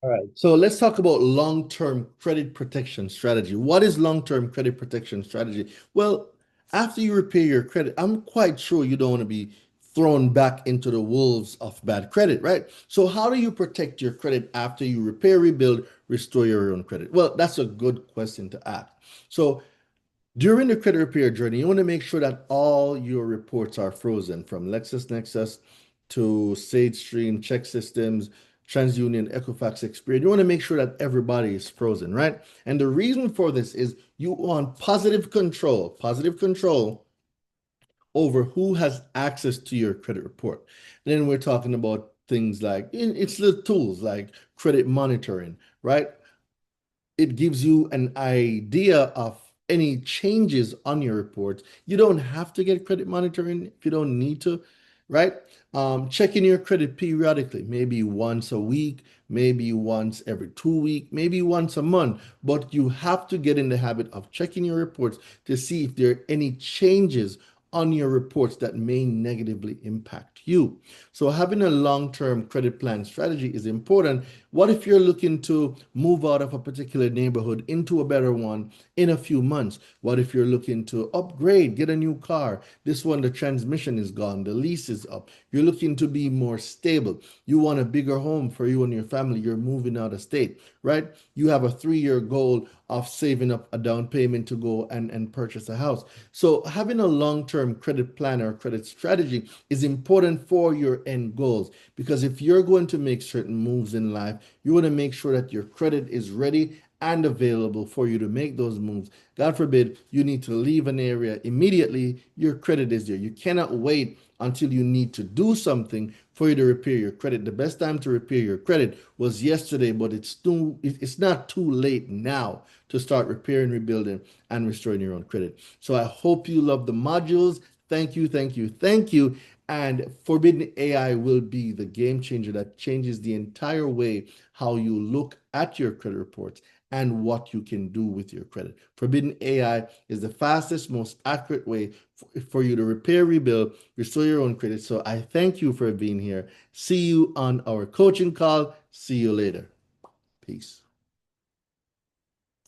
All right. So let's talk about long-term credit protection strategy. What is long-term credit protection strategy? Well, after you repair your credit, I'm quite sure you don't want to be thrown back into the wolves of bad credit, right? So how do you protect your credit after you repair, rebuild, restore your own credit? Well, that's a good question to ask. So during the credit repair journey, you want to make sure that all your reports are frozen from LexisNexis to SageStream, ChexSystems, TransUnion, Equifax, Experian. You want to make sure that everybody is frozen, right? And the reason for this is you want positive control over who has access to your credit report. Then we're talking about things like it's the tools like credit monitoring, right? It gives you an idea of any changes on your report. You don't have to get credit monitoring if you don't need to, right? Checking your credit periodically, maybe once a week, maybe once every 2 weeks, maybe once a month. But you have to get in the habit of checking your reports to see if there are any changes on your reports that may negatively impact you. So having a long-term credit plan strategy is important. What if you're looking to move out of a particular neighborhood into a better one in a few months? What if you're looking to upgrade, get a new car? This one, the transmission is gone, the lease is up. You're looking to be more stable. You want a bigger home for you and your family. You're moving out of state, right? You have a 3-year goal of saving up a down payment to go and purchase a house. So having a long-term credit plan or credit strategy is important for your end goals, because if you're going to make certain moves in life, you want to make sure that your credit is ready and available for you to make those moves. God forbid you need to leave an area immediately, your credit is there. You cannot wait until you need to do something for you to repair your credit. The best time to repair your credit was yesterday, but it's not too late now to start repairing, rebuilding, and restoring your own credit. So I hope you love the modules. Thank you, thank you, thank you. And Forbidden AI will be the game changer that changes the entire way how you look at your credit reports and what you can do with your credit. Forbidden AI is the fastest, most accurate way for you to repair, rebuild, restore your own credit. So I thank you for being here. See you on our coaching call. See you later. Peace.